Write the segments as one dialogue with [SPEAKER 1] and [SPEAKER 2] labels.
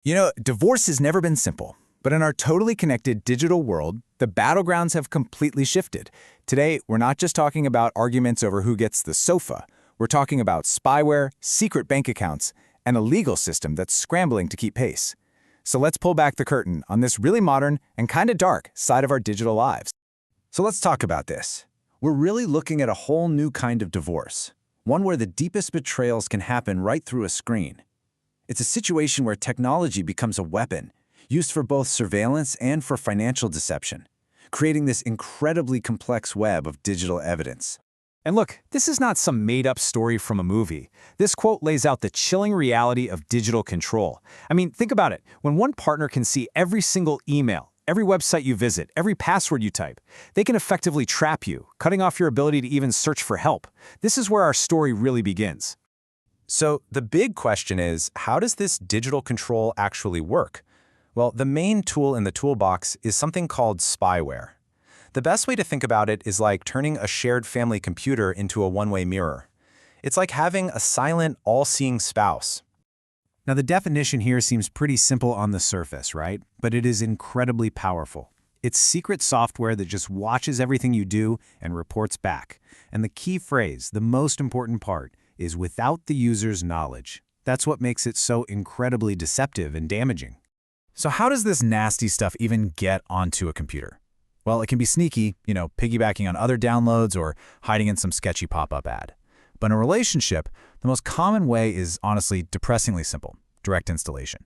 [SPEAKER 1] Divorce has never been simple. But in our totally connected digital world, the battlegrounds have completely shifted. Today, we're not just talking about arguments over who gets the sofa. We're talking about spyware, secret bank accounts, and a legal system that's scrambling to keep pace. So let's pull back the curtain on this really modern and kind of dark side of our digital lives.
[SPEAKER 2] So let's talk about this. We're really looking at a whole new kind of divorce, one where the deepest betrayals can happen right through a screen. It's a situation where technology becomes a weapon, used for both surveillance and for financial deception, creating this incredibly complex web of digital evidence.
[SPEAKER 1] And look, this is not some made-up story from a movie. This quote lays out the chilling reality of digital control. I mean, think about it. When one partner can see every single email, every website you visit, every password you type, they can effectively trap you, cutting off your ability to even search for help. This is where our story really begins.
[SPEAKER 3] So the big question is, how does this digital control actually work? Well, the main tool in the toolbox is something called spyware. The best way to think about it is like turning a shared family computer into a one-way mirror. It's like having a silent, all-seeing spouse.
[SPEAKER 2] Now, the definition here seems pretty simple on the surface, right? But it is incredibly powerful. It's secret software that just watches everything you do and reports back. And the key phrase, the most important part, is without the user's knowledge. That's what makes it so incredibly deceptive and damaging.
[SPEAKER 1] So how does this nasty stuff even get onto a computer? Well, it can be sneaky, piggybacking on other downloads or hiding in some sketchy pop-up ad. But in a relationship, the most common way is honestly depressingly simple: direct installation.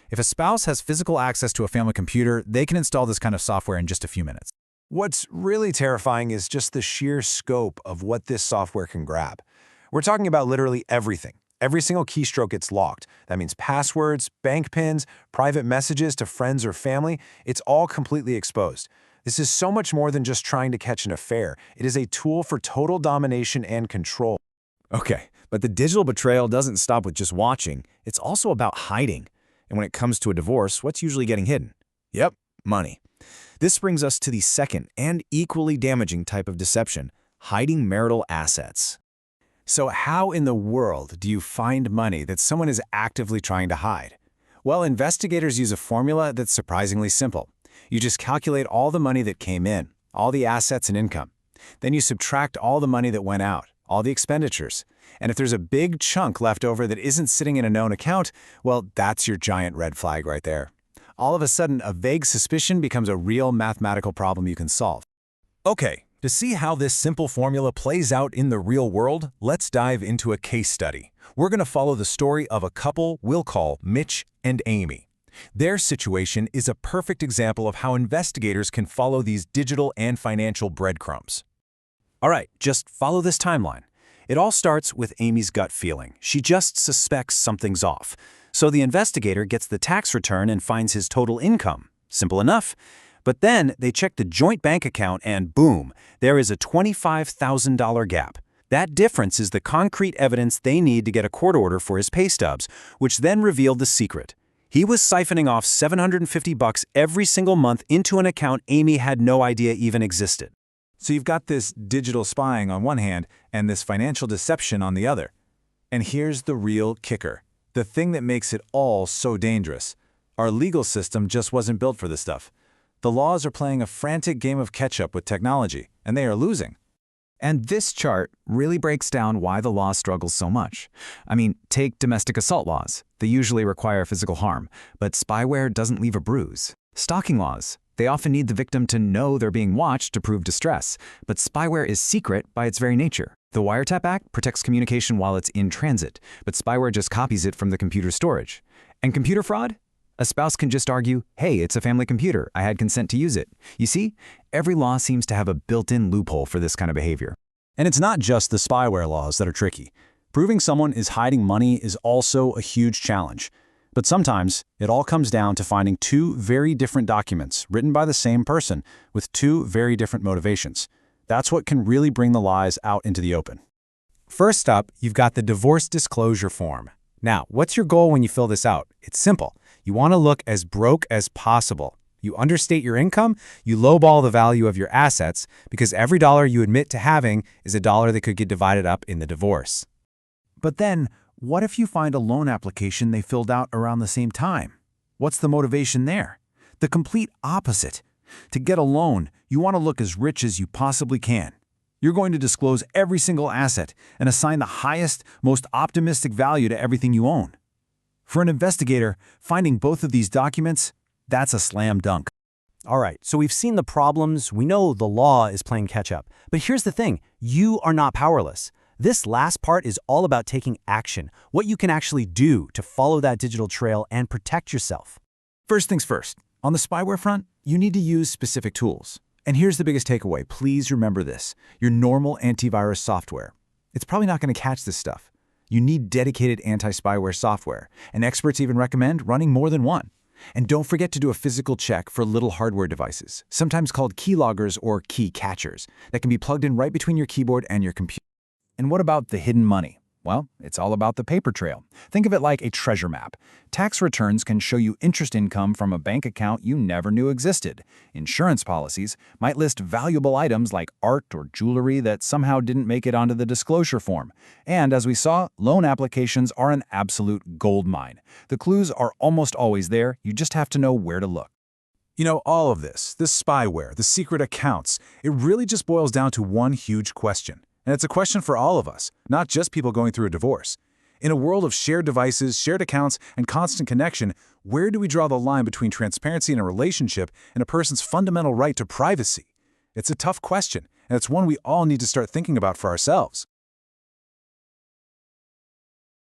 [SPEAKER 1] If a spouse has physical access to a family computer, they can install this kind of software in just a few minutes.
[SPEAKER 3] What's really terrifying is just the sheer scope of what this software can grab. We're talking about literally everything. Every single keystroke gets locked. That means passwords, bank pins, private messages to friends or family. It's all completely exposed. This is so much more than just trying to catch an affair. It is a tool for total domination and control.
[SPEAKER 1] Okay, but the digital betrayal doesn't stop with just watching. It's also about hiding. And when it comes to a divorce, what's usually getting hidden? Yep, money. This brings us to the second and equally damaging type of deception: hiding marital assets. So how in the world do you find money that someone is actively trying to hide? Well, investigators use a formula that's surprisingly simple. You just calculate all the money that came in, all the assets and income. Then you subtract all the money that went out, all the expenditures. And if there's a big chunk left over that isn't sitting in a known account, well, that's your giant red flag right there. All of a sudden, a vague suspicion becomes a real mathematical problem you can solve.
[SPEAKER 3] Okay, to see how this simple formula plays out in the real world, let's dive into a case study. We're going to follow the story of a couple we'll call Mitch and Amy. Their situation is a perfect example of how investigators can follow these digital and financial breadcrumbs. All right, just follow this timeline. It all starts with Amy's gut feeling. She just suspects something's off. So the investigator gets the tax return and finds his total income. Simple enough. But then they check the joint bank account and boom, there is a $25,000 gap. That difference is the concrete evidence they need to get a court order for his pay stubs, which then revealed the secret. He was siphoning off $750 every single month into an account Amy had no idea even existed.
[SPEAKER 1] So you've got this digital spying on one hand and this financial deception on the other. And here's the real kicker, the thing that makes it all so dangerous. Our legal system just wasn't built for this stuff. The laws are playing a frantic game of catch-up with technology, and they are losing. And this chart really breaks down why the law struggles so much. I mean, take domestic assault laws. They usually require physical harm, but spyware doesn't leave a bruise. Stalking laws. They often need the victim to know they're being watched to prove distress, but spyware is secret by its very nature. The Wiretap Act protects communication while it's in transit, but spyware just copies it from the computer storage. And computer fraud? A spouse can just argue, hey, it's a family computer, I had consent to use it. You see, every law seems to have a built-in loophole for this kind of behavior.
[SPEAKER 2] And it's not just the spyware laws that are tricky. Proving someone is hiding money is also a huge challenge. But sometimes, it all comes down to finding two very different documents written by the same person with two very different motivations. That's what can really bring the lies out into the open.
[SPEAKER 1] First up, you've got the divorce disclosure form. Now, what's your goal when you fill this out? It's simple. You want to look as broke as possible. You understate your income, you lowball the value of your assets, because every dollar you admit to having is a dollar that could get divided up in the divorce.
[SPEAKER 2] But then, what if you find a loan application they filled out around the same time? What's the motivation there? The complete opposite. To get a loan, you want to look as rich as you possibly can. You're going to disclose every single asset and assign the highest, most optimistic value to everything you own. For an investigator, finding both of these documents, that's a slam dunk.
[SPEAKER 4] All right, so we've seen the problems, we know the law is playing catch-up. But here's the thing, you are not powerless. This last part is all about taking action, what you can actually do to follow that digital trail and protect yourself.
[SPEAKER 2] First things first, on the spyware front, you need to use specific tools. And here's the biggest takeaway, please remember this. Your normal antivirus software, it's probably not going to catch this stuff. You need dedicated anti-spyware software, and experts even recommend running more than one. And don't forget to do a physical check for little hardware devices, sometimes called keyloggers or key catchers, that can be plugged in right between your keyboard and your computer. And what about the hidden money? Well, it's all about the paper trail. Think of it like a treasure map. Tax returns can show you interest income from a bank account you never knew existed. Insurance policies might list valuable items like art or jewelry that somehow didn't make it onto the disclosure form. And as we saw, loan applications are an absolute goldmine. The clues are almost always there, you just have to know where to look.
[SPEAKER 1] You know, all of this spyware, the secret accounts, it really just boils down to one huge question. And it's a question for all of us, not just people going through a divorce. In a world of shared devices, shared accounts, and constant connection, where do we draw the line between transparency in a relationship and a person's fundamental right to privacy? It's a tough question, and it's one we all need to start thinking about for ourselves.